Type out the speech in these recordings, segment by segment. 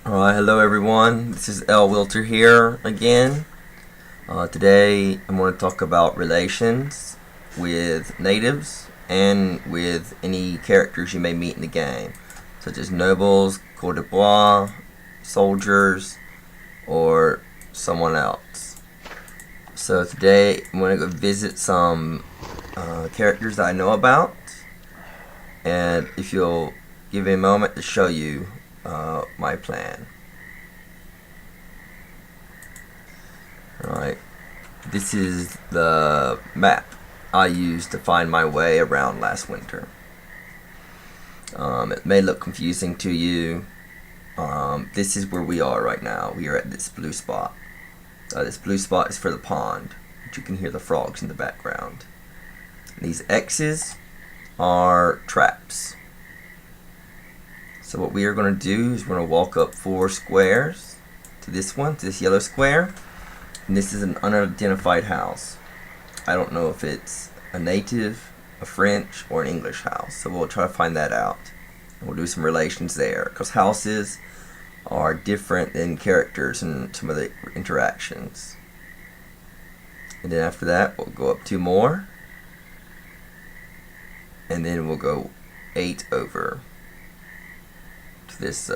Hello everyone, this is L. Wilter here again. Today I'm going to talk about relations with natives and with any characters you may meet in the game, such as nobles, cour de bois, soldiers, or someone else. So today I'm going to go visit some characters that I know about, and if you'll give me a moment to show you my plan. Alright, this is the map I used to find my way around last winter. It may look confusing to you. This is where we are right now. We are at this blue spot. This blue spot is for the pond, but you can hear the frogs in the background. These X's are traps. So what we are going to do is we're going to walk up 4 squares to this one, to this yellow square. And this is an unidentified house. I don't know if it's a native, a French, or an English house. So we'll try to find that out. And we'll do some relations there, because houses are different than characters in some of the interactions. And then after that, we'll go up 2 more. And then we'll go 8 over to this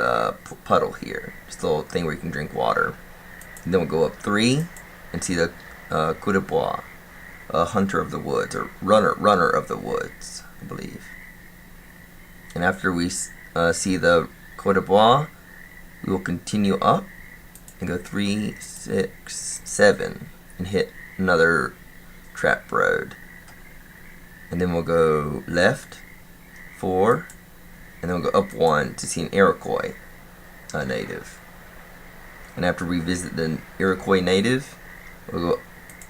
puddle here. Just a little thing where you can drink water. And then we'll go up 3 and see the cour de bois, hunter of the woods, or runner of the woods, I believe. And after we see the cour de bois, we will continue up and go 3, 6, 7 and hit another trap road. And then we'll go left 4, and then we'll go up 1 to see an Iroquois native. And after we visit the Iroquois native, we'll go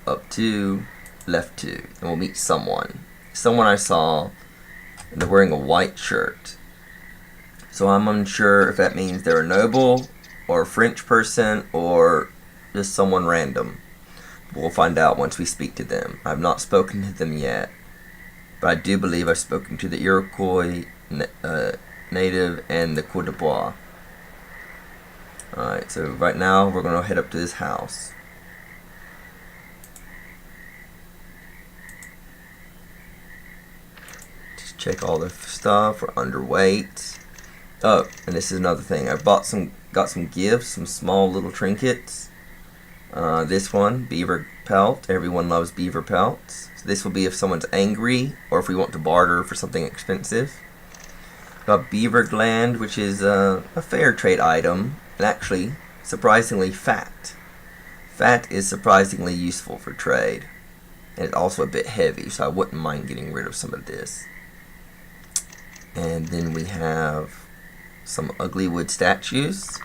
up 2, left 2, and we'll meet someone. Someone I saw, and they're wearing a white shirt. So I'm unsure if that means they're a noble, or a French person, or just someone random. We'll find out once we speak to them. I've not spoken to them yet, but I do believe I've spoken to the Iroquois native and the cour de bois. Alright, so right now we're going to head up to this house. Just check all the stuff. We're underweight. Oh, and this is another thing. I got some gifts, some small little trinkets. This one, beaver pelt. Everyone loves beaver pelts. So this will be if someone's angry or if we want to barter for something expensive. Got beaver gland, which is a fair trade item. And actually, surprisingly fat. Fat is surprisingly useful for trade. And it's also a bit heavy, so I wouldn't mind getting rid of some of this. And then we have some ugly wood statues.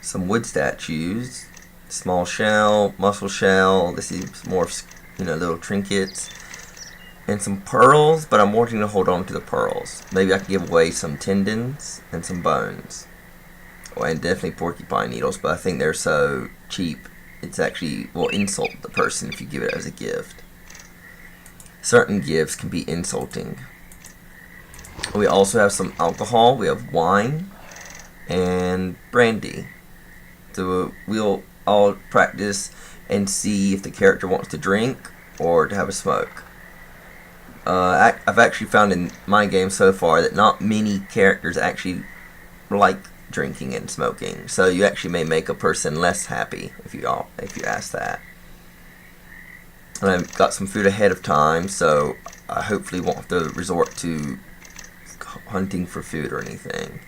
Some wood statues. Small shell, mussel shell. This is more, little trinkets. And some pearls, but I'm wanting to hold on to the pearls. Maybe I can give away some tendons and some bones. Oh, and definitely porcupine needles, but I think they're so cheap, it's actually will insult the person if you give it as a gift. Certain gifts can be insulting. We also have some alcohol. We have wine and brandy. So we'll all practice and see if the character wants to drink or to have a smoke. I've actually found in my game so far that not many characters actually like drinking and smoking, so you actually may make a person less happy if you ask that. And I've got some food ahead of time, so I hopefully won't have to resort to hunting for food or anything.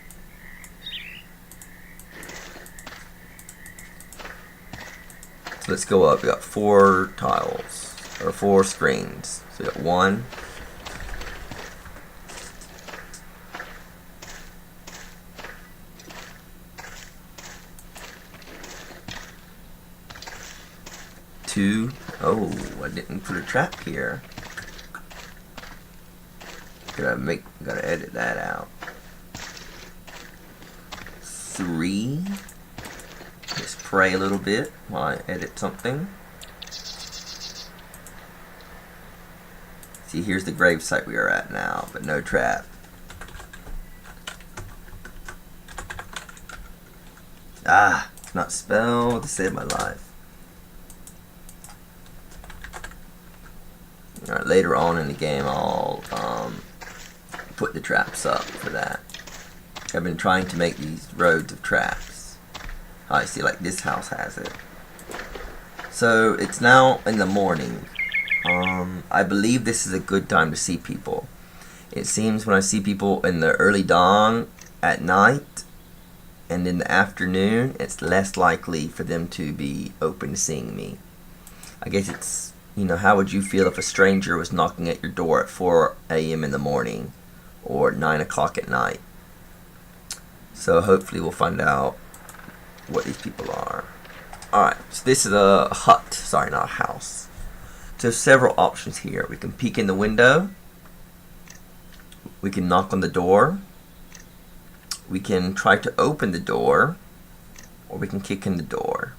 So let's go up. We got 4 tiles, or 4 screens. So we got 1, 2. Oh, I didn't put a trap here. Gotta edit that out. 3. Just pray a little bit while I edit something. See, here's the grave site we are at now, but no trap. Ah, cannot spell to save my life. Alright, later on in the game I'll put the traps up for that. I've been trying to make these roads of traps. I see, like this house has it. So it's now in the morning. I believe this is a good time to see people. It seems when I see people in the early dawn at night and in the afternoon, it's less likely for them to be open to seeing me. I guess it's, you know, how would you feel if a stranger was knocking at your door at 4 a.m. in the morning or 9 o'clock at night? So hopefully we'll find out what these people are. Alright, so this is a hut. Sorry, not a house. So there's several options here. We can peek in the window. We can knock on the door. We can try to open the door. Or we can kick in the door.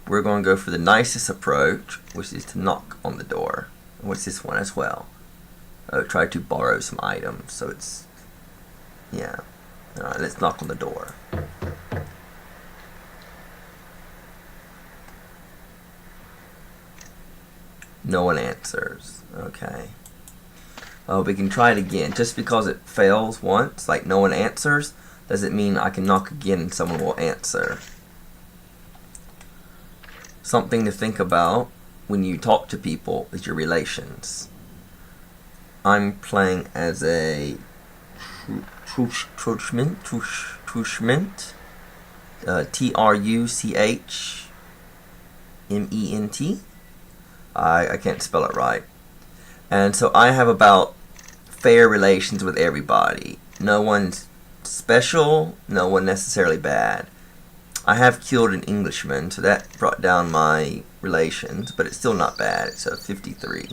We're going to go for the nicest approach, which is to knock on the door. And what's this one as well? Try to borrow some items. So it's, yeah. Alright, let's knock on the door. No one answers. Okay. We can try it again. Just because it fails once, like no one answers, doesn't mean I can knock again and someone will answer. Something to think about when you talk to people is your relations. I'm playing as a Truchment. Truchment. I can't spell it right. And so I have about fair relations with everybody. No one's special, no one necessarily bad. I have killed an Englishman, so that brought down my relations, but it's still not bad. It's a 53.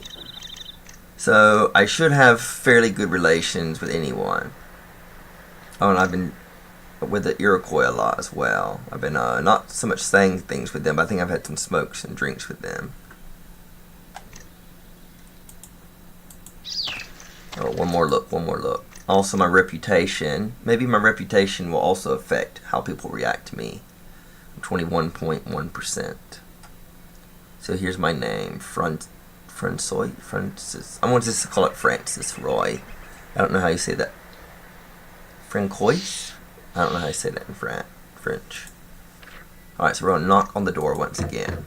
So I should have fairly good relations with anyone. Oh, and I've been with the Iroquois a lot as well. I've been not so much saying things with them, but I think I've had some smokes and drinks with them. Oh, one more look. Also, my reputation. Maybe my reputation will also affect how people react to me. 21.1%. So here's my name, Francis. I want to call it Francis Roy. I don't know how you say that. Francois? I don't know how you say that in French. Alright, so we're going to knock on the door once again.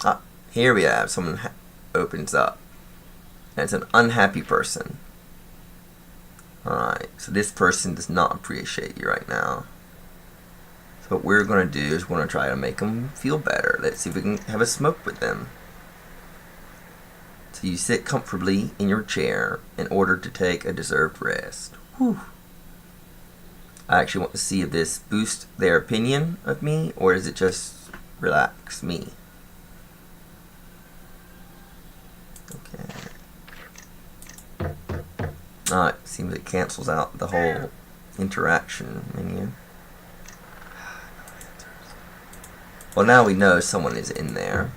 Ah, here we have someone opens up. And it's an unhappy person. Alright, so this person does not appreciate you right now. So what we're going to do is we're going to try to make them feel better. Let's see if we can have a smoke with them. So you sit comfortably in your chair in order to take a deserved rest. Whew. I actually want to see if this boosts their opinion of me, or does it just relax me? Okay. Alright, seems it cancels out the whole interaction menu. Well, now we know someone is in there.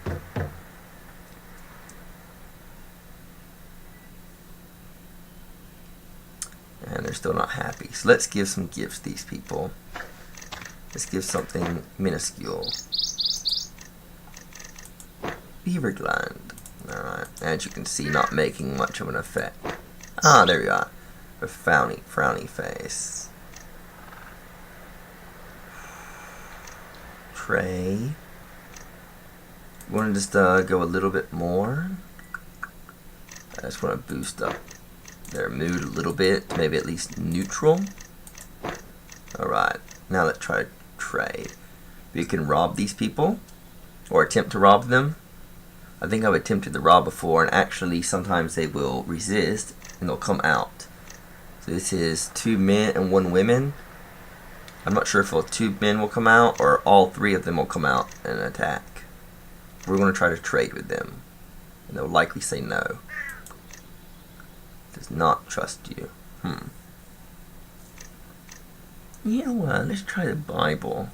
And they're still not happy. So let's give some gifts to these people. Let's give something minuscule. Beaver gland. Alright, as you can see, not making much of an effect. Ah, there we are. A frowny face. Tray. Want to just go a little bit more. I just want to boost up their mood a little bit, maybe at least neutral. Alright, now let's try to trade. We can rob these people, or attempt to rob them. I think I've attempted to rob before, and actually sometimes they will resist, and they'll come out. So this is 2 men and 1 woman. I'm not sure if 2 men will come out, or all 3 of them will come out and attack. We're going to try to trade with them, and they'll likely say no. Does not trust you. Yeah, well, let's try the Bible.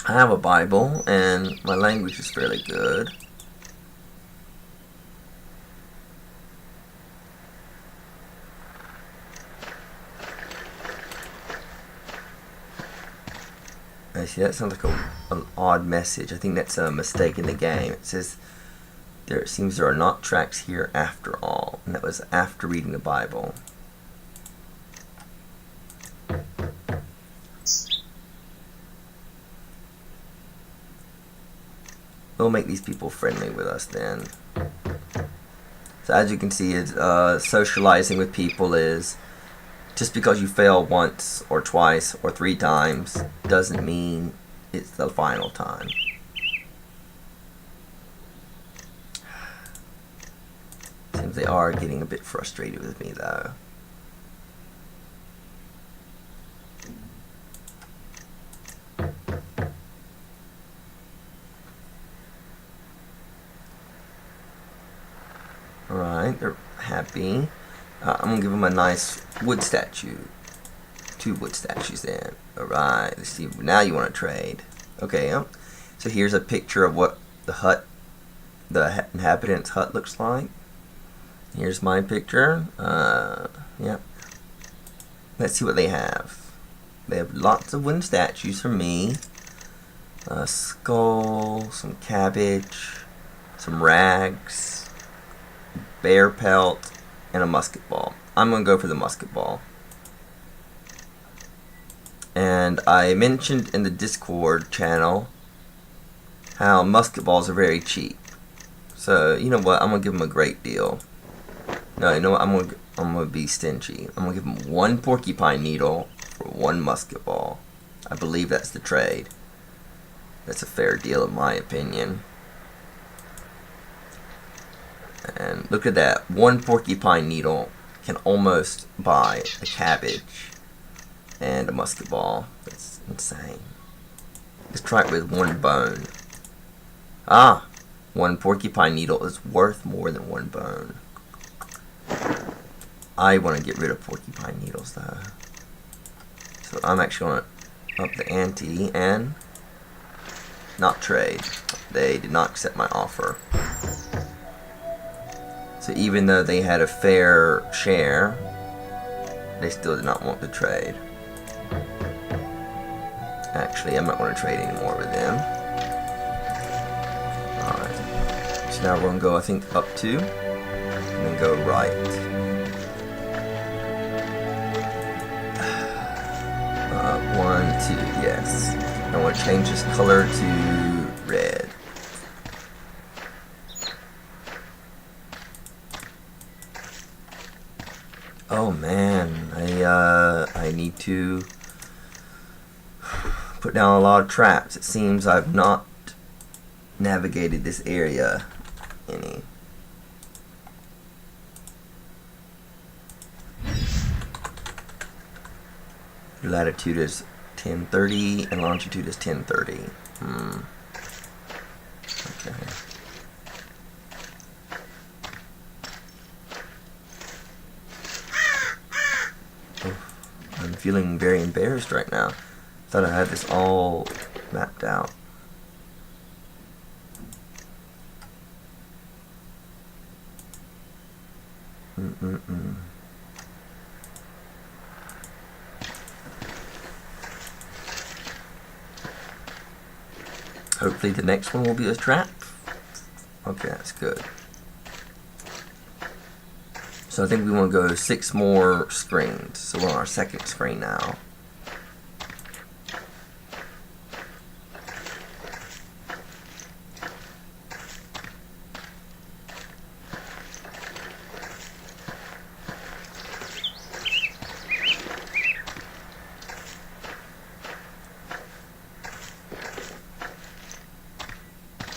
I have a Bible, and my language is fairly good. see, that sounds like an odd message. I think that's a mistake in the game. It says, it seems there are not tracks here after all. And that was after reading the Bible. We'll make these people friendly with us then. So as you can see, socializing with people is just because you fail once or twice or 3 times doesn't mean it's the final time. Seems they are getting a bit frustrated with me though. Alright, they're happy. I'm gonna give them a nice wood statue. 2 wood statues then. Alright, let's see. Now you want to trade. Okay, so here's a picture of what the inhabitant's hut looks like. Here's my picture. Yep. Let's see what they have. They have lots of wooden statues for me. A skull, some cabbage, some rags, bear pelt, and a musket ball. I'm going to go for the musket ball. And I mentioned in the Discord channel how musket balls are very cheap. So, you know what? I'm going to give them a great deal. No, you know what? I'm gonna be stingy. I'm gonna give him 1 porcupine needle for 1 musket ball. I believe that's the trade. That's a fair deal in my opinion. And look at that. 1 porcupine needle can almost buy a cabbage and a musket ball. That's insane. Let's try it with 1 bone. 1 porcupine needle is worth more than 1 bone. I want to get rid of porcupine needles though. So I'm actually going to up the ante and not trade. They did not accept my offer. So even though they had a fair share, they still did not want to trade. Actually, I'm not going to trade anymore with them. Alright. So now we're going to go, I think, up 2. And then go right. 1, 2, yes. I want to change this color to red. Oh man, I need to put down a lot of traps. It seems I've not navigated this area any. Latitude is 1030 and longitude is 1030. Okay. Oh, I'm feeling very embarrassed right now. Thought I had this all mapped out. Hopefully the next one will be a trap. Okay, that's good. So I think we want to go 6 more screens. So we're on our 2nd screen now.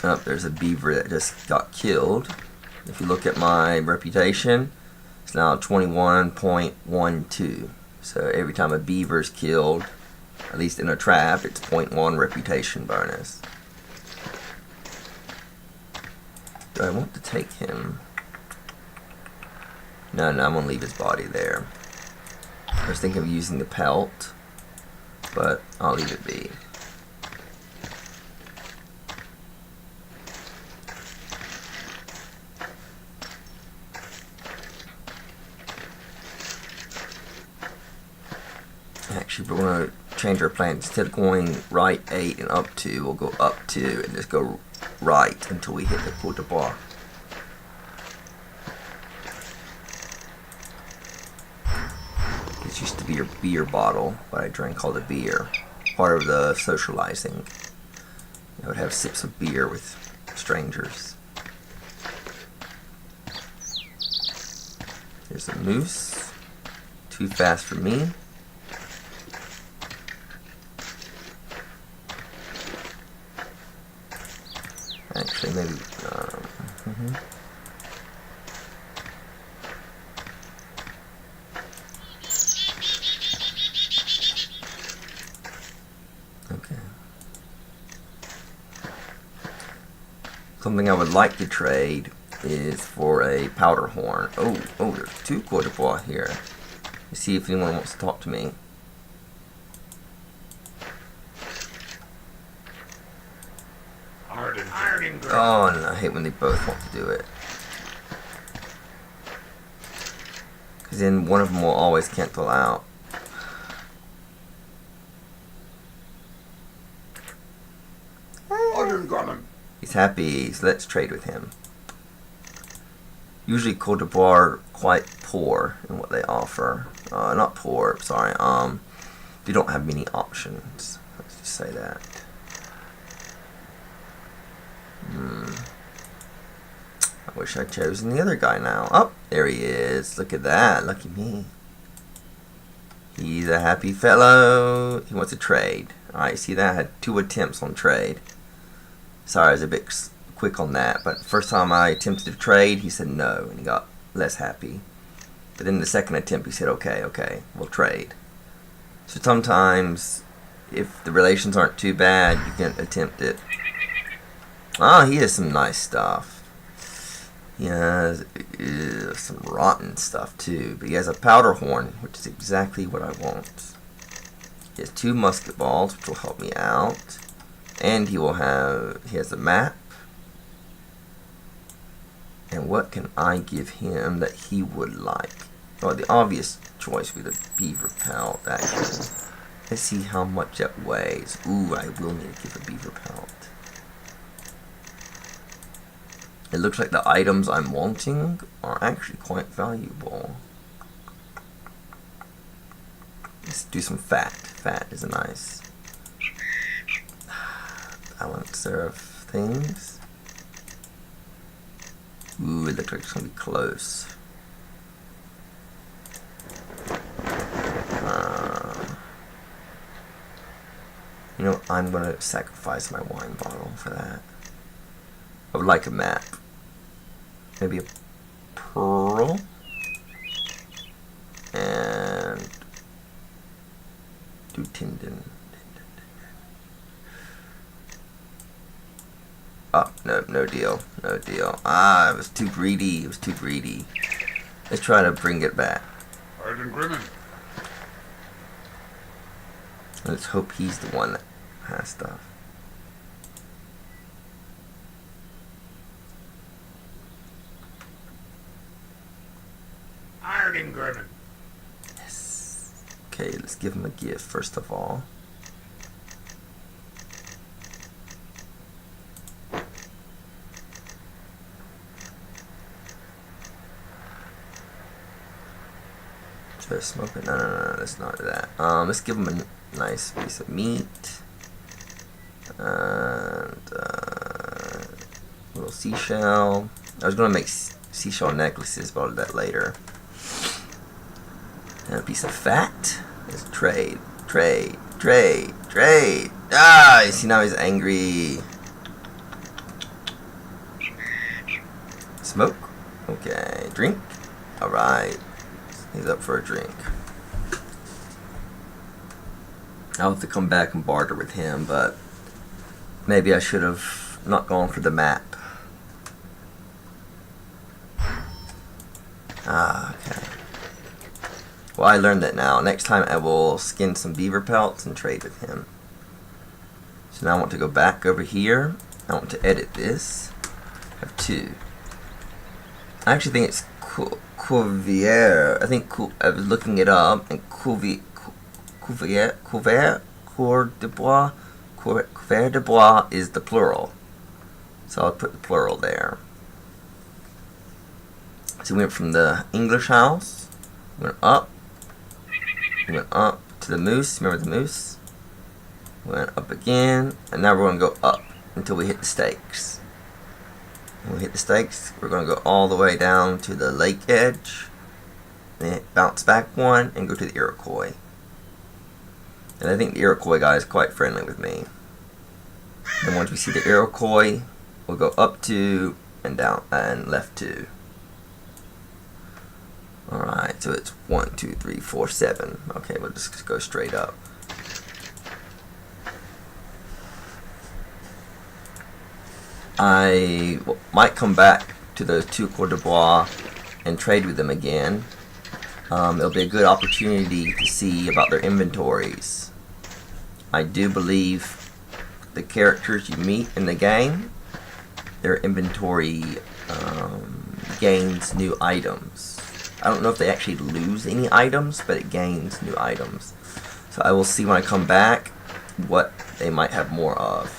Oh, there's a beaver that just got killed. If you look at my reputation, it's now 21.12. So every time a beaver is killed, at least in a trap, it's 0.1 reputation bonus. Do I want to take him? No, I'm going to leave his body there. I was thinking of using the pelt, but I'll leave it be. Actually, we're going to change our plan. Instead of going right 8 and up 2, we'll go up 2 and just go right until we hit the Côte d'Ivoire. This used to be your beer bottle, what I drank called a beer. Part of the socializing. I would have sips of beer with strangers. Here's a moose. Too fast for me. Actually, maybe. Okay. Something I would like to trade is for a powder horn. Oh, there's 2 Côte d'Ivoire here. Let's see if anyone wants to talk to me. Oh, and I hate when they both want to do it. Because then one of them will always cancel out. He's happy, so let's trade with him. Usually Côte d'Ivoire are quite poor in what they offer. Not poor, sorry. They don't have many options. Let's just say that. I wish I'd chosen the other guy now. Oh, there he is. Look at that. Lucky me. He's a happy fellow. He wants to trade. Alright, see that? I had 2 attempts on trade. Sorry, I was a bit quick on that. But first time I attempted to trade, he said no. And he got less happy. But then the second attempt, he said, okay, we'll trade. So sometimes, if the relations aren't too bad, you can attempt it. Ah, he has some nice stuff. He has some rotten stuff too, but he has a powder horn, which is exactly what I want. He has 2 musket balls, which will help me out, and he has a map. And what can I give him that he would like? Well, the obvious choice would be the beaver pelt. Actually, let's see how much that weighs. Ooh, I will need to give a beaver pelt. It looks like the items I'm wanting are actually quite valuable. Let's do some fat. Fat is a nice balancer of things. Ooh, it looks like it's going to be close. You know, I'm going to sacrifice my wine bottle for that. I would like a map. Maybe a pearl. And do tendon. Oh, no deal. No deal. Ah, it was too greedy. Let's try to bring it back. Let's hope he's the one that has stuff. Yes. Okay, let's give him a gift first of all. Should I smoke it? No, let's not do that. Let's give him a nice piece of meat. And a little seashell. I was gonna make seashell necklaces, but I'll do that later. And a piece of fat. Let's trade. Ah, you see now he's angry. Smoke. Okay, drink. Alright. He's up for a drink. I'll have to come back and barter with him, but maybe I should have not gone for the map. Ah, okay. Well, I learned that now. Next time I will skin some beaver pelts and trade with him. So now I want to go back over here. I want to edit this. I have 2. I actually think it's Cuvier. I think I was looking it up, and Cuvier cour de bois. Couvert de bois is the plural. So I'll put the plural there. So we went from the English house, we went up to the moose. Remember the moose? We went up again, and now we're going to go up until we hit the stakes. When we hit the stakes, we're going to go all the way down to the lake edge, then bounce back one, and go to the Iroquois. And I think the Iroquois guy is quite friendly with me. Then once we see the Iroquois, we'll go up 2 and down and left 2. Alright, so it's 1, 2, 3, 4, 7. Okay, we'll just go straight up. I might come back to those 2 cours de bois and trade with them again. It'll be a good opportunity to see about their inventories. I do believe the characters you meet in the game, their inventory gains new items. I don't know if they actually lose any items, but it gains new items. So I will see when I come back what they might have more of.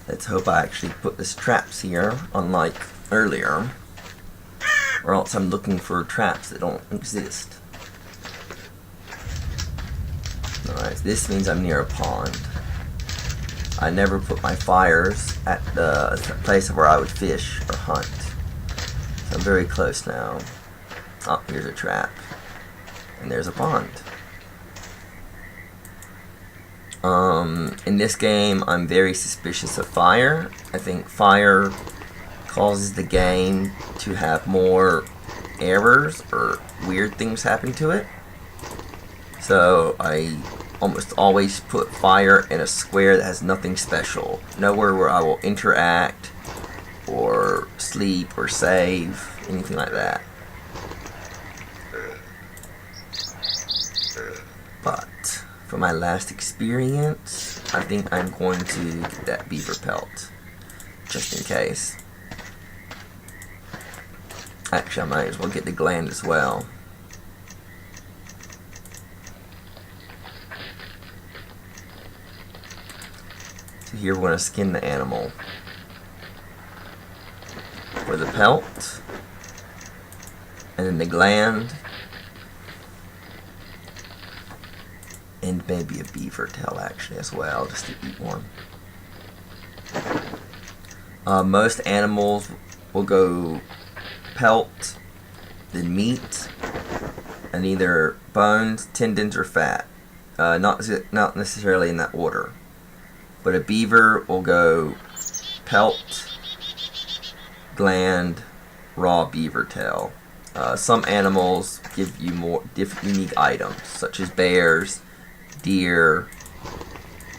Let's hope I actually put this traps here, unlike earlier, or else I'm looking for traps that don't exist. Alright, this means I'm near a pond. I never put my fires at the place where I would fish or hunt. So I'm very close now. Oh, here's a trap. And there's a pond. In this game, I'm very suspicious of fire. I think fire causes the game to have more errors or weird things happen to it. So I almost always put fire in a square that has nothing special. Nowhere where I will interact or sleep or save, anything like that. But for my last experience, I think I'm going to get that beaver pelt, just in case. Actually, I might as well get the gland as well. So here we're going to skin the animal. For the pelt, and then the gland, and maybe a beaver tail actually as well, just to eat one. Most animals will go pelt, then meat, and either bones, tendons, or fat. Not necessarily in that order. But a beaver will go pelt, gland, raw beaver tail. Some animals give you more unique items, such as bears, deer,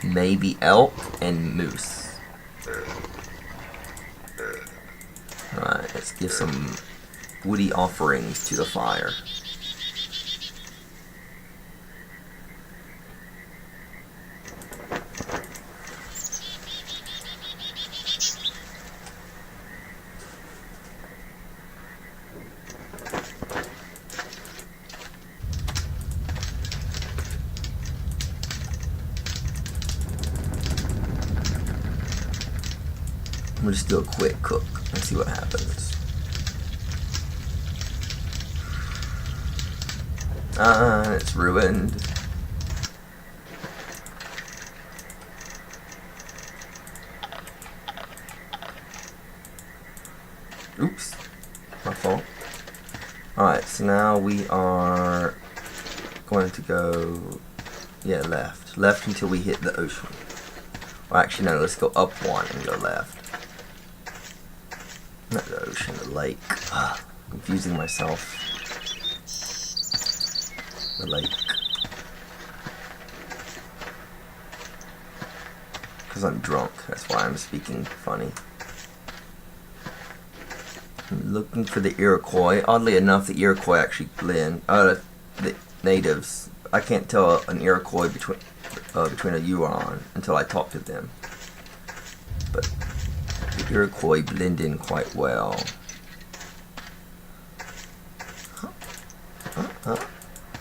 maybe elk, and moose. Alright, let's give some woody offerings to the fire. We'll just do a quick cook and see what happens. It's ruined. Oops, my fault. Alright, so now we are going to go, left. Left until we hit the ocean. Well, actually, no, let's go up one and go left. Not the ocean, the lake. Confusing myself. the lake. Because I'm drunk, that's why I'm speaking funny. I'm looking for the Iroquois. Oddly enough, the Iroquois actually blend. The natives. I can't tell an Iroquois between a Huron until I talk to them. But the Iroquois blend in quite well.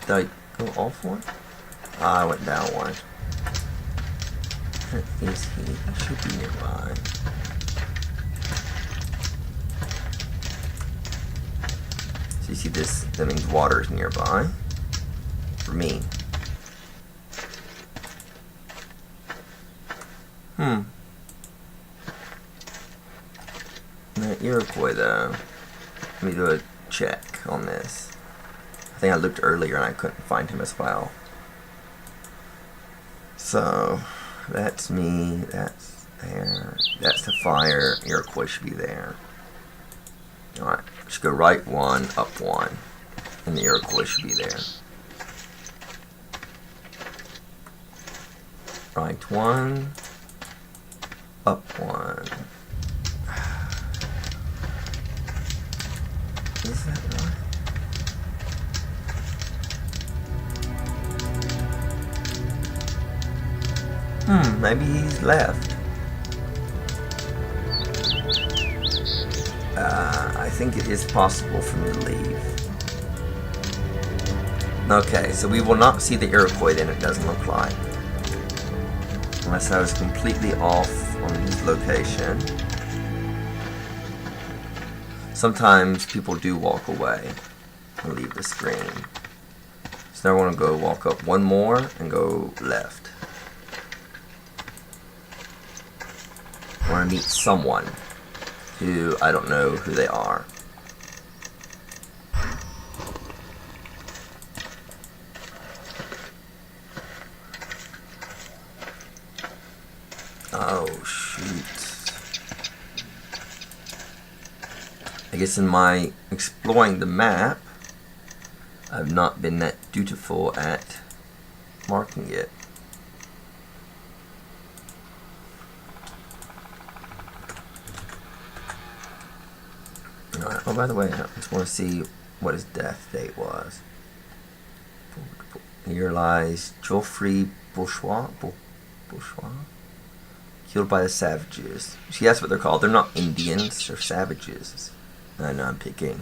Did I go off one? I went down one. Where is he? He should be nearby. So you see this? That means water is nearby. For me. The Iroquois though. Let me do a check on this. I think I looked earlier and I couldn't find him as well. So that's me, that's there, that's the fire. Iroquois should be there. Alright, let's go right one, up one. And the Iroquois should be there. Right one, up one. Is that right? Maybe he's left. I think it is possible for me to leave. Okay, so we will not see the Iroquois then, it doesn't look like. Unless I was completely off on his location. Sometimes people do walk away and leave the screen. So now I want to go walk up one more and go left. I want to meet someone who I don't know who they are. Oh shoot. I guess in my exploring the map, I've not been that dutiful at marking it. Oh, by the way, I just want to see what his death date was. Here lies Geoffrey Bourgeois. Killed by the savages. See, that's what they're called. They're not Indians, they're savages. I know, I'm picking.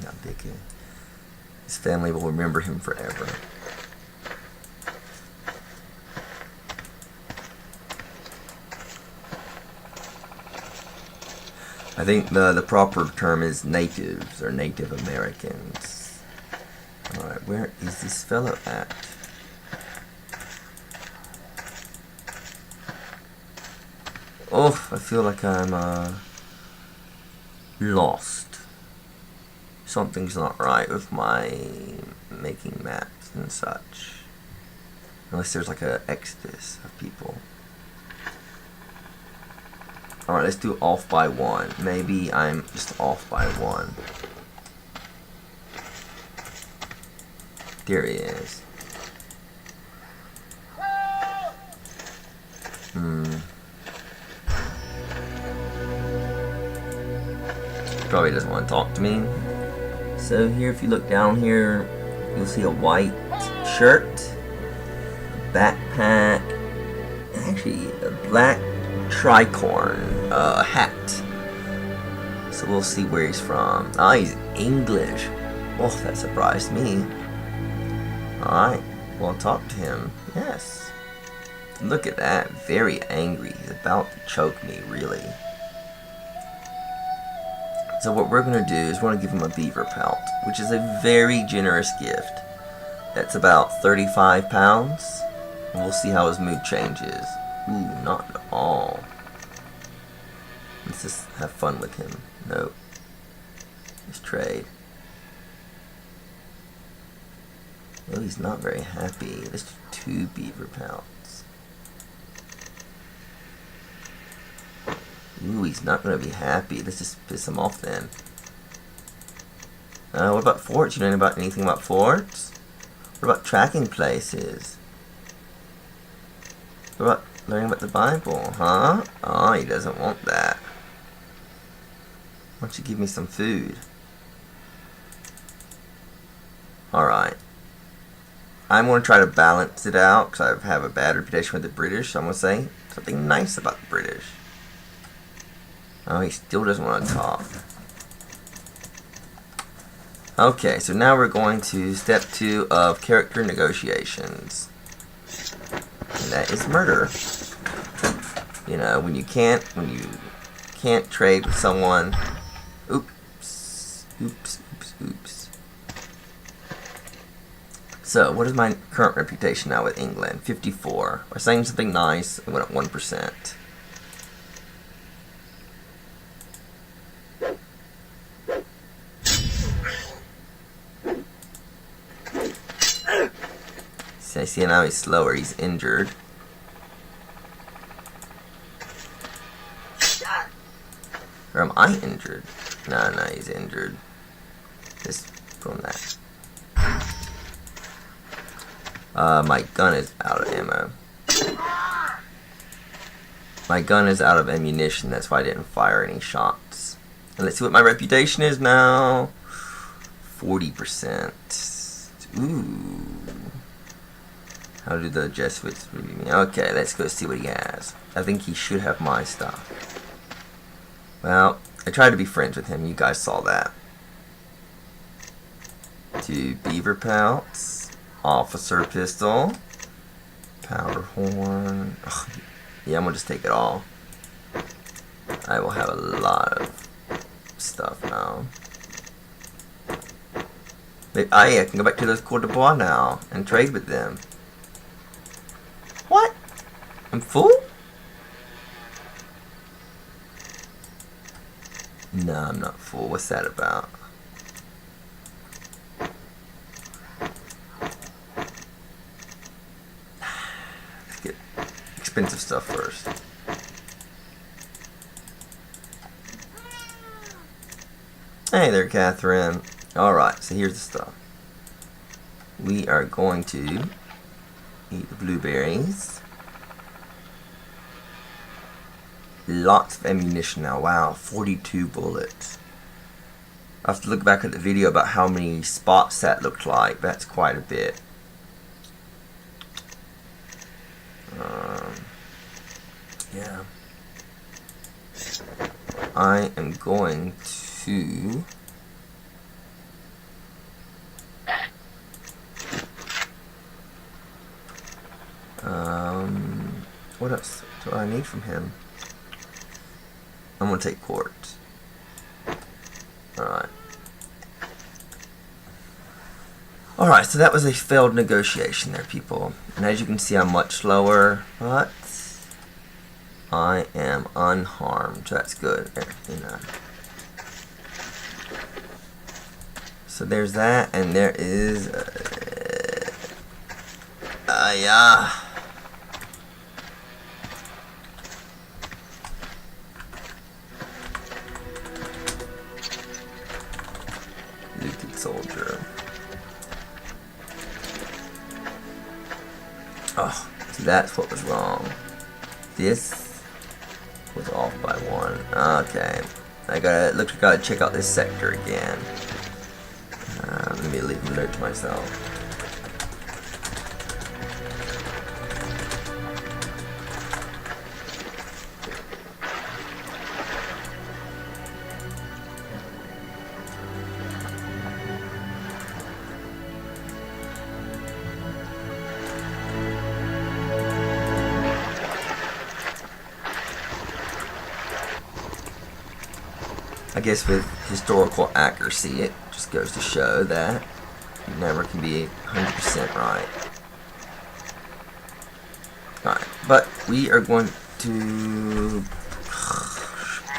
His family will remember him forever. I think the proper term is natives or Native Americans. Alright, where is this fellow at? Oh, I feel like I'm lost. Something's not right with my making maps and such. Unless there's like an exodus of people. Alright, let's do off by one. Maybe I'm just off by one. There he is. Probably doesn't want to talk to me. So here, if you look down here, you'll see a white shirt, a backpack, and actually a black tricorn hat. So we'll see where he's from. Ah, he's English. Oh, that surprised me. Alright, well, I'll talk to him. Yes. Look at that. Very angry. He's about to choke me, really. So what we're going to do is we're going to give him a beaver pelt, which is a very generous gift. That's about 35 pounds. And we'll see how his mood changes. Ooh, not at all. Let's just have fun with him. Nope. Let's trade. Oh, he's not very happy. Let's do 2 beaver pelts. Ooh, he's not going to be happy. Let's just piss him off then. What about forts? You know anything about forts? What about tracking places? What about learning about the Bible, huh? Oh, he doesn't want that. Why don't you give me some food? Alright. I'm going to try to balance it out because I have a bad reputation with the British, so I'm going to say something nice about the British. Oh, he still doesn't want to talk. Okay, so now we're going to step 2 of character negotiations. And that is murder. You know, when you can't trade with someone. Oops. So, what is my current reputation now with England? 54. By saying something nice, I went up 1%. See, now he's slower. He's injured. Or am I injured? No, he's injured. Just from that. My gun is out of ammo. My gun is out of ammunition. That's why I didn't fire any shots. And let's see what my reputation is now. 40%. Ooh. How do the Jesuits review me? Okay, let's go see what he has. I think he should have my stuff. Well, I tried to be friends with him. You guys saw that. 2 beaver pelts. Officer pistol. Powder horn. Ugh. Yeah, I'm going to just take it all. I will have a lot of stuff now. But I can go back to those Cote d'Ivoire now and trade with them. What? I'm full? No, I'm not full. What's that about? Let's get expensive stuff first. Hey there, Catherine. Alright, so here's the stuff. We are going to eat the blueberries. Lots of ammunition now. Wow, 42 bullets. I have to look back at the video about how many spots that looked like. That's quite a bit. Yeah. I am going to... what else do I need from him? I'm gonna take quartz. Alright. Alright, so that was a failed negotiation there, people. And as you can see, I'm much slower, but I am unharmed. So that's good. So there's that, and there is... yeah. Looted soldier. Oh, so that's what was wrong. This was off by 1. Okay. Looks like I gotta check out this sector again. Let me leave a note to myself. I guess with historical accuracy, it just goes to show that you never can be 100% right. Alright, but we are going to...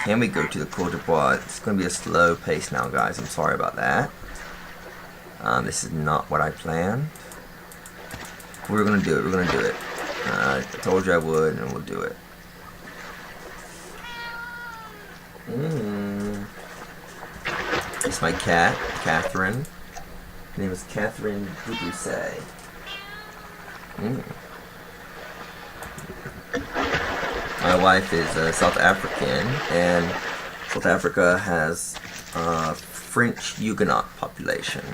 Can we go to the Cote d'Ivoire? It's going to be a slow pace now, guys. I'm sorry about that. This is not what I planned. We're going to do it. We're going to do it. I told you I would, and we'll do it. It's my cat, Catherine. Her name is Catherine Dubusset. Mm. My wife is South African, and South Africa has a French Huguenot population.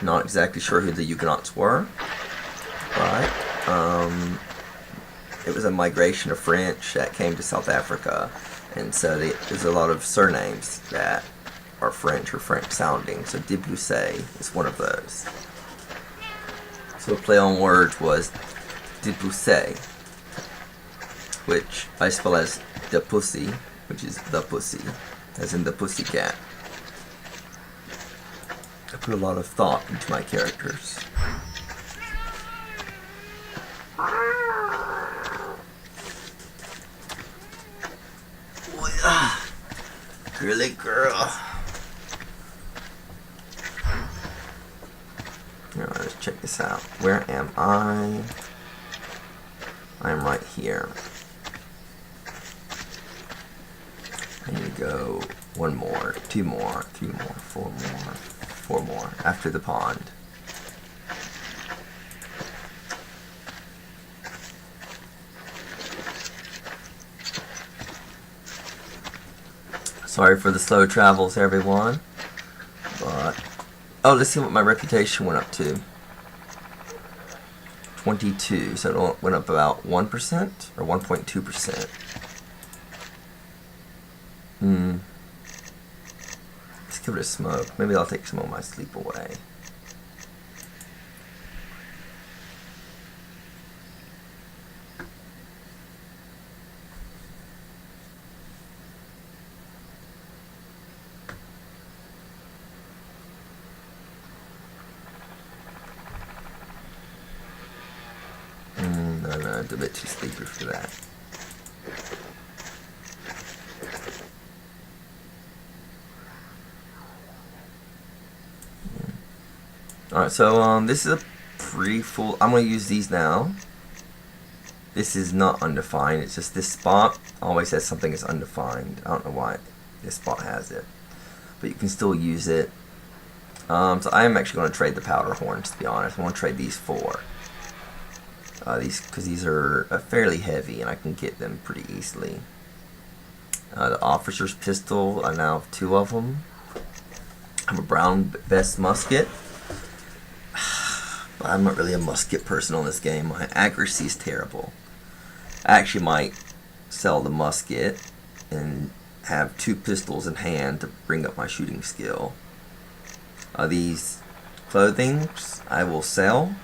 Not exactly sure who the Huguenots were, but it was a migration of French that came to South Africa, and so there's a lot of surnames that are French or French sounding. So Debussy is one of those. So a play on words was Debussy, which I spell as the pussy, which is the pussy, as in the pussycat. I put a lot of thought into my characters. Girly girl. Now let's check this out. Where am I? I am right here. I need to go one more, two more, three more, four more after the pond. Sorry for the slow travels, everyone. But oh, let's see what my reputation went up to. 22, so it went up about 1% or 1.2%. Let's give it a smoke. Maybe I'll take some of my sleep away. No, it's a bit too sleepy for that. Alright, so this is a pretty full. I'm going to use these now. This is not undefined, it's just this spot always says something is undefined. I don't know why this spot has it, but you can still use it. So I am actually going to trade the powder horns, to be honest. I want to trade these 4. Because these are fairly heavy and I can get them pretty easily. The officer's pistol, I now have 2 of them. I have a brown vest musket. But I'm not really a musket person on this game. My accuracy is terrible. I actually might sell the musket and have 2 pistols in hand to bring up my shooting skill. These clothings I will sell.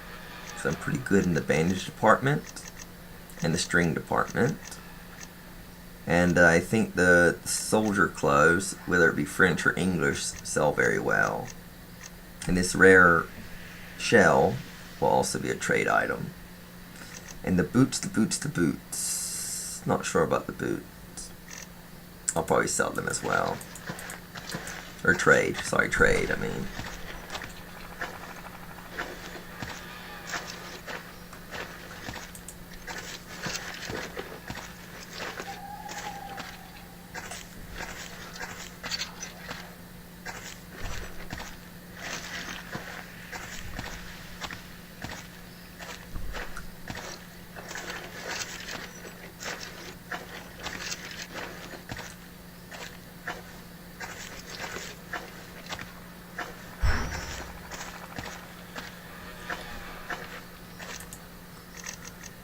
I'm pretty good in the bandage department and the string department, and I think the soldier clothes, whether it be French or English, sell very well, and this rare shell will also be a trade item. And the boots, not sure about the boots. I'll probably sell them as well, or trade, I mean.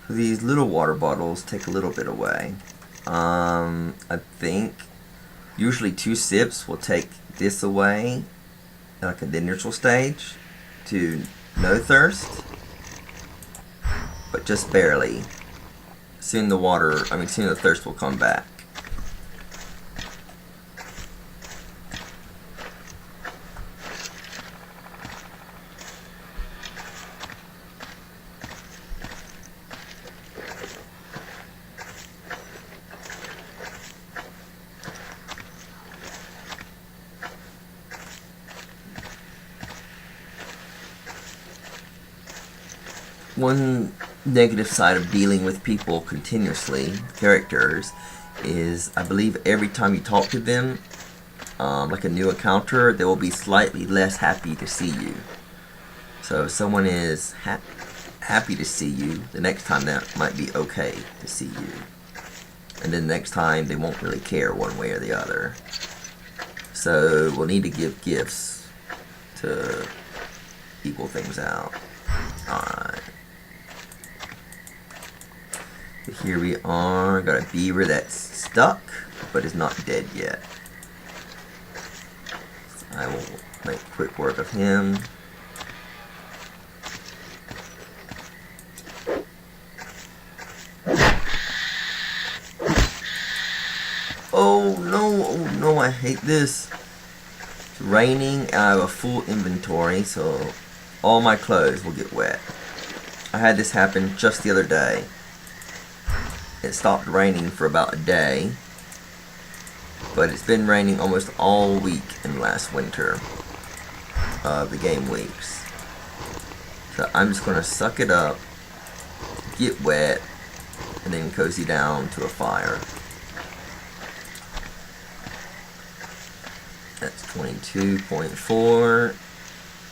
These little water bottles take a little bit away. I think usually 2 sips will take this away, like at the initial stage, to no thirst, but just barely. Soon the thirst will come back. One negative side of dealing with people continuously, characters, is I believe every time you talk to them, like a new encounter, they will be slightly less happy to see you. So if someone is happy to see you. The next time that might be okay to see you. And then next time they won't really care one way or the other. So we'll need to give gifts to equal things out. Alright. Here we are. Got a beaver that's stuck, but is not dead yet. I will make quick work of him. Oh no, I hate this. It's raining and I have a full inventory, so all my clothes will get wet. I had this happen just the other day. It stopped raining for about a day, but it's been raining almost all week in last winter, the game weeks. So I'm just going to suck it up, get wet, and then cozy down to a fire. That's 22.4.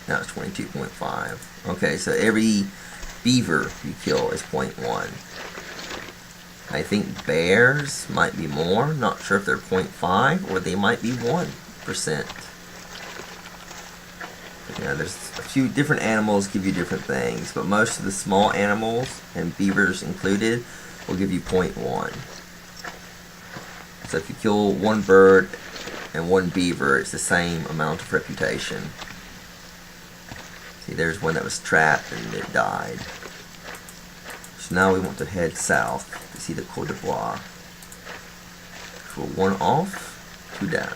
Now it's 22.5. Okay, so every beaver you kill is 0.1. I think bears might be more. Not sure if they're 0.5 or they might be 1%. Yeah, there's a few different animals give you different things, but most of the small animals, and beavers included, will give you 0.1. So if you kill one bird and one beaver, it's the same amount of reputation. See, there's one that was trapped and it died. So now we want to head south to see the Côte d'Ivoire. For 1 off, 2 down.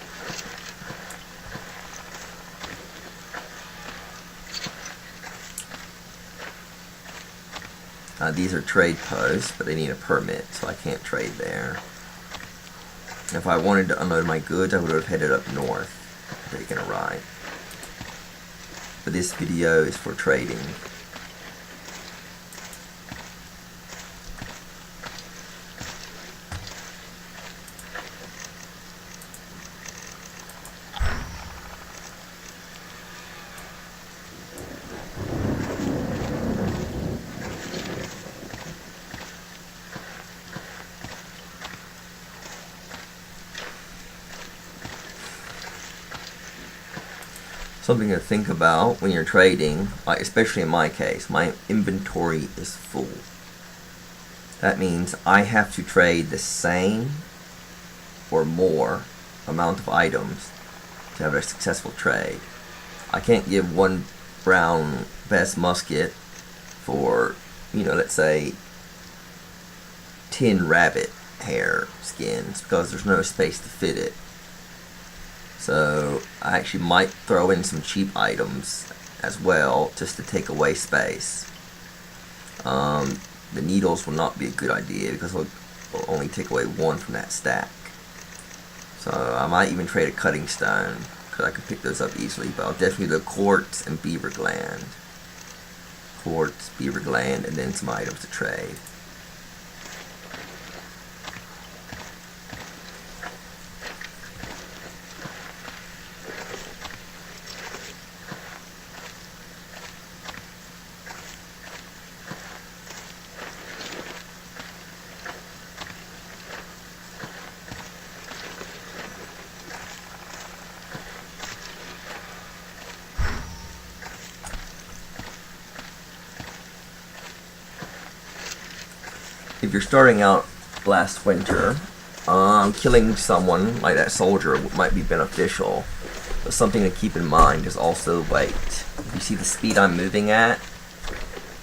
These are trade posts, but they need a permit, so I can't trade there. If I wanted to unload my goods, I would have headed up north, taken a ride. But this video is for trading. Something to think about when you're trading, like especially in my case, my inventory is full. That means I have to trade the same or more amount of items to have a successful trade. I can't give one brown vest musket for, let's say 10 rabbit hair skins because there's no space to fit it. So I actually might throw in some cheap items as well just to take away space. The needles will not be a good idea because we'll only take away 1 from that stack. So I might even trade a cutting stone because I can pick those up easily, but I'll definitely do quartz and beaver gland. Quartz, beaver gland, and then some items to trade. If you're starting out last winter, killing someone like that soldier might be beneficial, but something to keep in mind is also weight. If you see the speed I'm moving at,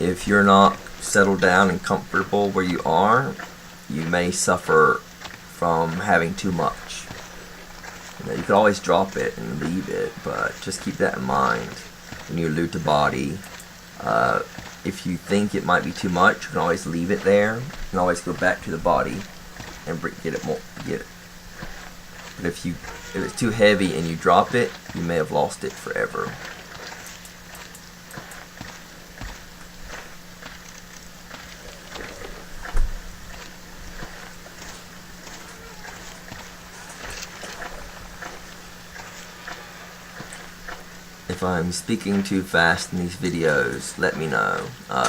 if you're not settled down and comfortable where you are, you may suffer from having too much. You could always drop it and leave it, but just keep that in mind when you loot a body. If you think it might be too much, you can always leave it there. You can always go back to the body and get it. But if it's too heavy and you drop it, you may have lost it forever. If if I'm speaking too fast in these videos, let me know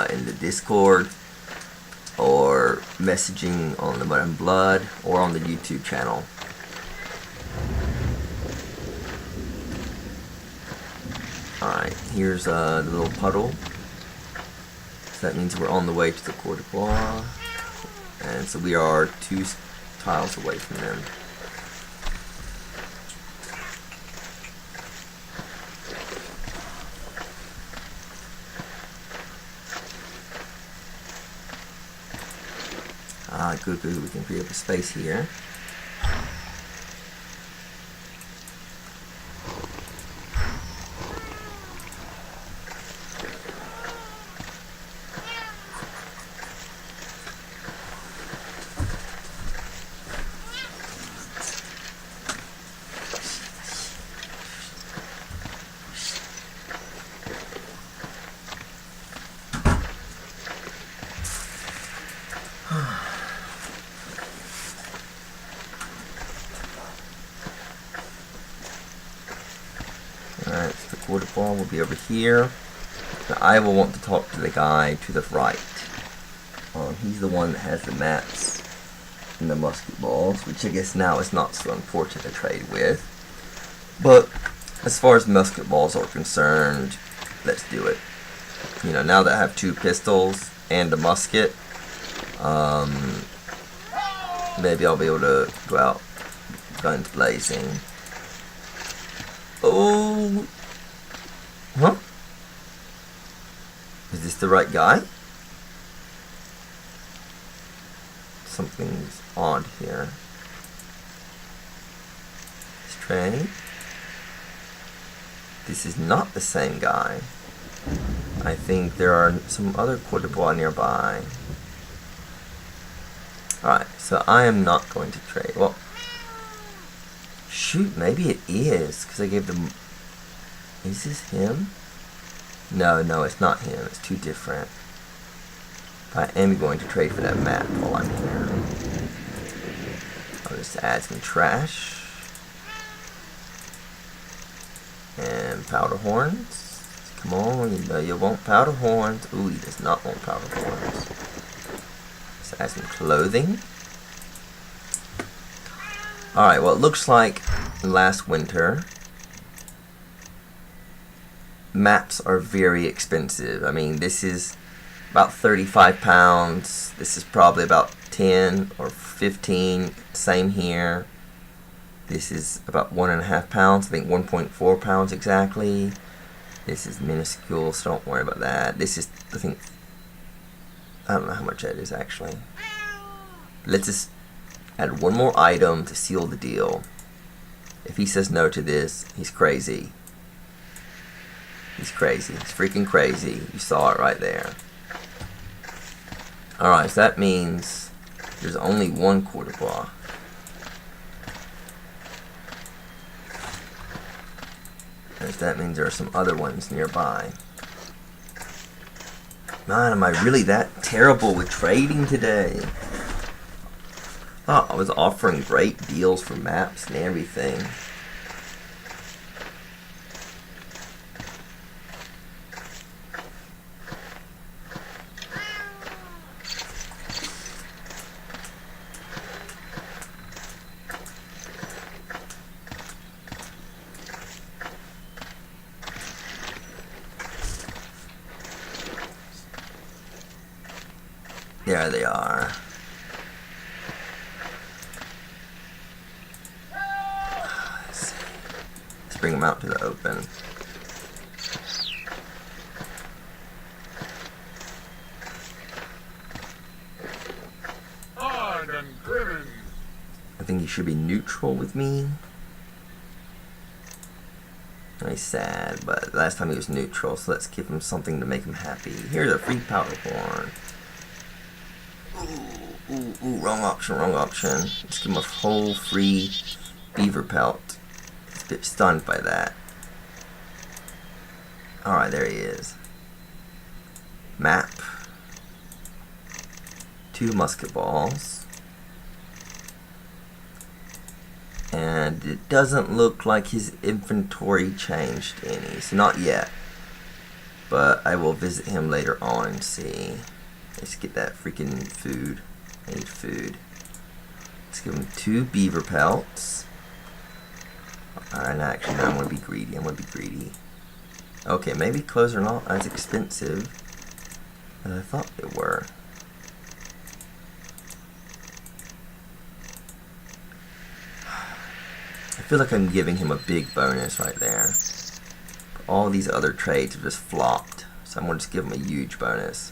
in the Discord or messaging on the Mud and Blood or on the YouTube channel. Alright, here's the little puddle. So that means we're on the way to the Cour de Bois. And so we are 2 tiles away from them. Good, we can free up a space here. Alright, so the Cour de Bois will be over here. Now I will want to talk to the guy to the right. He's the one that has the maps and the musket balls, which I guess now is not so important to trade with. But as far as musket balls are concerned, let's do it. You know, now that I have 2 pistols and a musket, maybe I'll be able to go out guns blazing. Oh, huh? Is this the right guy? Something's odd here. Strange. This is not the same guy. I think there are some other Cour de Bois nearby. Alright, so I am not going to trade. Well, shoot, maybe it is, because I gave them... Is this him? No, it's not him. It's too different. But I am going to trade for that map while I'm here. I'll just add some trash. And powder horns. Come on, you know you want powder horns. Ooh, he does not want powder horns. Let's add some clothing. Alright, well, it looks like last winter, maps are very expensive. I mean, this is about 35 pounds. This is probably about 10 or 15. Same here. This is about 1.5 pounds. I think 1.4 pounds exactly. This is minuscule, so don't worry about that. This is, I think, I don't know how much that is actually. Let's just add one more item to seal the deal. If he says no to this, he's crazy. He's crazy. He's freaking crazy. You saw it right there. Alright, so that means there's only one Cour de Bois. And that means there are some other ones nearby. Man, am I really that terrible with trading today? I was offering great deals for maps and everything. There they are. Let's bring them out to the open. Hard and driven. I think he should be neutral with me. He's sad, but last time he was neutral, so let's give him something to make him happy. Here's a free powder horn. Ooh, wrong option. Let's give him a whole free beaver pelt. He's a bit stunned by that. Alright, there he is. Map. 2 musket balls. And it doesn't look like his inventory changed any. So not yet. But I will visit him later on and see. Let's get that freaking food. I need food. Let's give him 2 beaver pelts. Alright, actually, now I'm going to be greedy. Okay, maybe clothes are not as expensive as I thought they were. I feel like I'm giving him a big bonus right there. All these other trades have just flopped, so I'm going to just give him a huge bonus.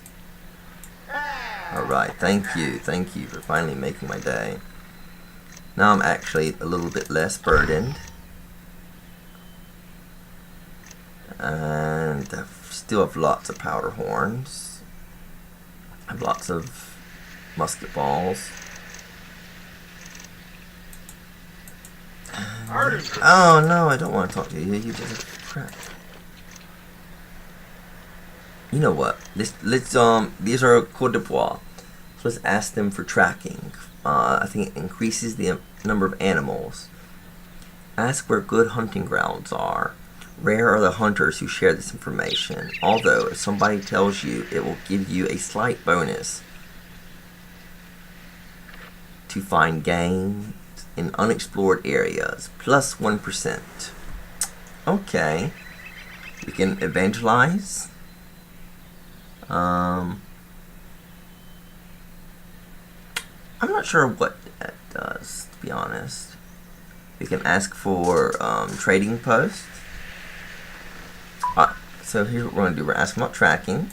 Alright, thank you for finally making my day. Now I'm actually a little bit less burdened. And I still have lots of powder horns. I have lots of musket balls. Oh no, I don't want to talk to you. You just crap. You know what? These are Côte d'Ivoire. So let's ask them for tracking. I think it increases the number of animals. Ask where good hunting grounds are. Rare are the hunters who share this information. Although, if somebody tells you, it will give you a slight bonus to find game in unexplored areas. Plus 1%. Okay. We can evangelize. I'm not sure what that does, to be honest. We can ask for trading posts. So here's what we're going to do. We're asking about tracking.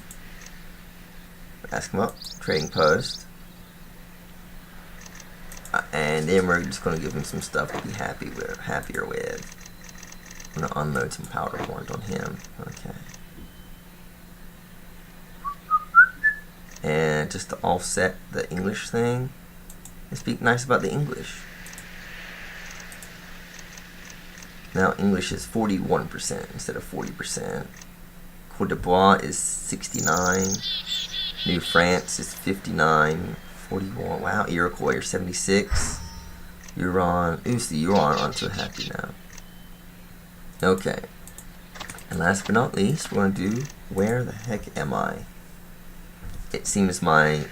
We're asking about trading posts. And then we're just going to give him some stuff to be happier with. I'm going to unload some powder horns on him. Okay. And just to offset the English thing, let's be nice about the English. Now English is 41% instead of 40%. Côte d'Ivoire is 69. New France is 59. 41. Wow, Iroquois are 76. Huron. Ooh, see, Huron aren't so happy now. Okay. And last but not least, we're going to do where the heck am I? It seems my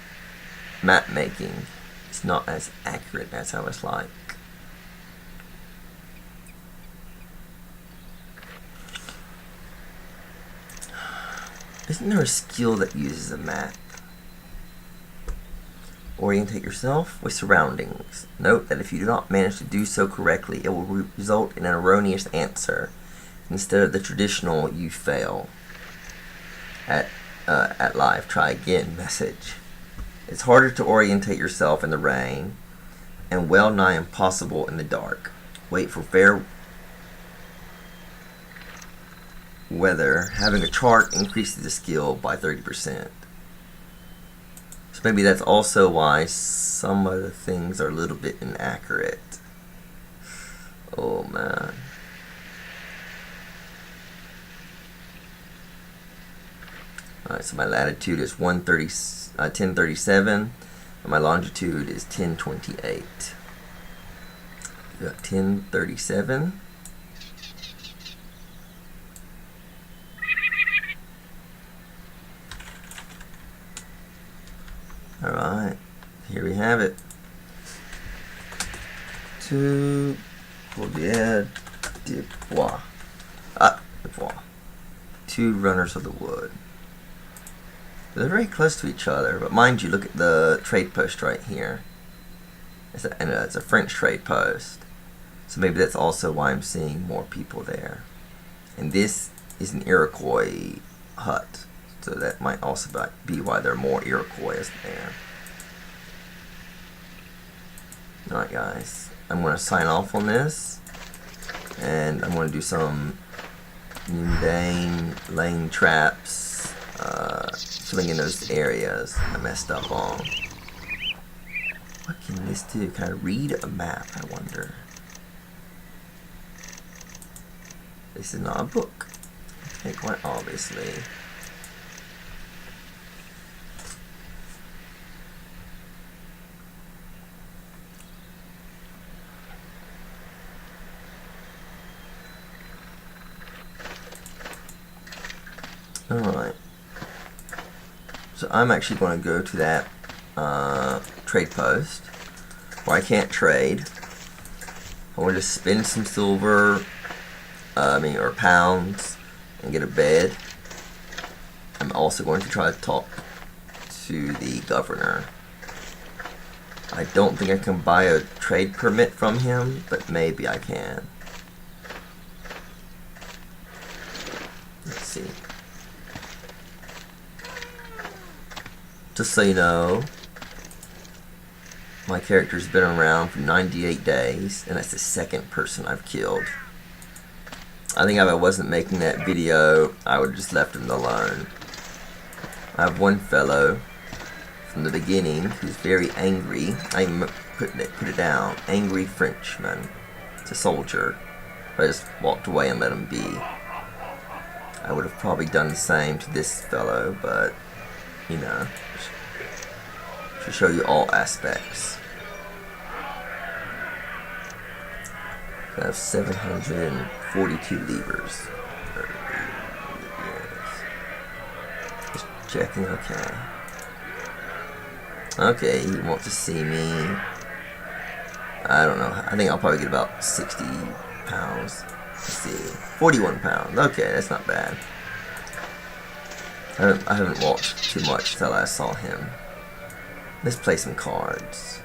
map making is not as accurate as I was like. Isn't there a skill that uses a map? Orientate yourself with surroundings. Note that if you do not manage to do so correctly, it will result in an erroneous answer. Instead of the traditional "you fail" at live, try again message. It's harder to orientate yourself in the rain, and well nigh impossible in the dark. Wait for fair weather. Having a chart increases the skill by 30%. So maybe that's also why some of the things are a little bit inaccurate. Oh man. Alright, so my latitude is 1037 and my longitude is 1028. We got 1037. Alright, here we have it. Two Côte d'Ivoire. D'Ivoire. 2 runners of the wood. They're very close to each other, but mind you, look at the trade post right here. It's a French trade post. So maybe that's also why I'm seeing more people there. And this is an Iroquois hut. So that might also be why there are more Iroquois there. Alright guys, I'm going to sign off on this. And I'm going to do some mundane laying traps. Swimming in those areas I messed up on. What can this do? Can I read a map, I wonder? This is not a book. Okay, quite obviously. Alright. So I'm actually going to go to that trade post where I can't trade. I want to spend some silver, or pounds, and get a bed. I'm also going to try to talk to the governor. I don't think I can buy a trade permit from him, but maybe I can. Let's see. Just so you know, my character's been around for 98 days, and that's the second person I've killed. I think if I wasn't making that video, I would have just left him alone. I have one fellow from the beginning who's very angry. I put it down. Angry Frenchman. It's a soldier. I just walked away and let him be. I would have probably done the same to this fellow, but, you know, to show you all aspects. I have 742 levers. Just checking, okay. Okay, he wants to see me. I don't know. I think I'll probably get about 60 pounds. Let's see. 41 pounds. Okay, that's not bad. I haven't walked too much until I saw him. Let's play some cards.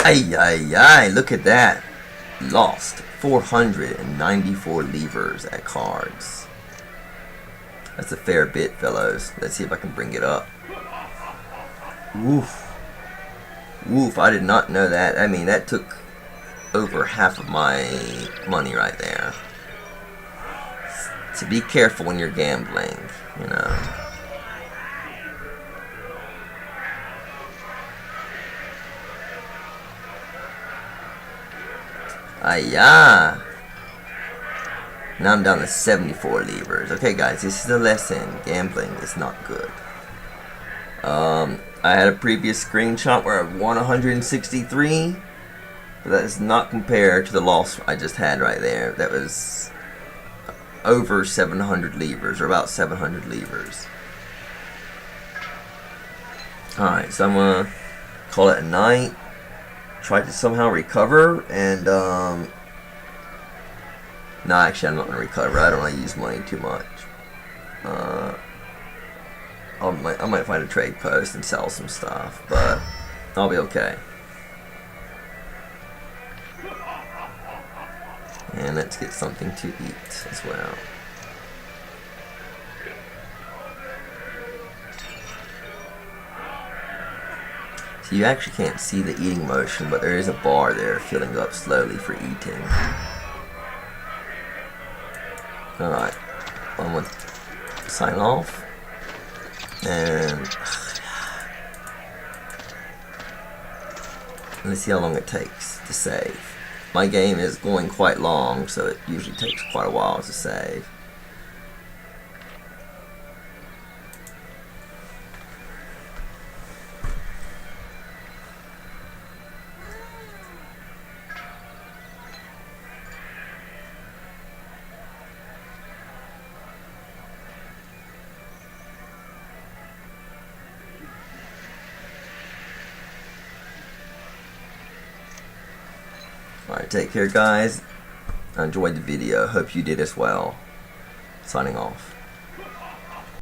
Ay, ay, ay, look at that. Lost 494 levers at cards. That's a fair bit, fellows. Let's see if I can bring it up. Woof. Woof, I did not know that. I mean, that took over half of my money right there. So be careful when you're gambling, you know. Ayah! Now I'm down to 74 levers. Okay, guys, this is a lesson. Gambling is not good. I had a previous screenshot where I won 163, but that is not compared to the loss I just had right there. That was over 700 levers, or about 700 levers. Alright, so I'm gonna call it a night. Try to somehow recover, and no, actually I'm not gonna recover. I don't want to use money too much. I might find a trade post and sell some stuff, but I'll be okay. And let's get something to eat as well. So you actually can't see the eating motion, but there is a bar there filling up slowly for eating. Alright, I'm going to sign off. And let's see how long it takes to save. My game is going quite long, so it usually takes quite a while to save. Alright, take care, guys. I enjoyed the video. Hope you did as well. Signing off.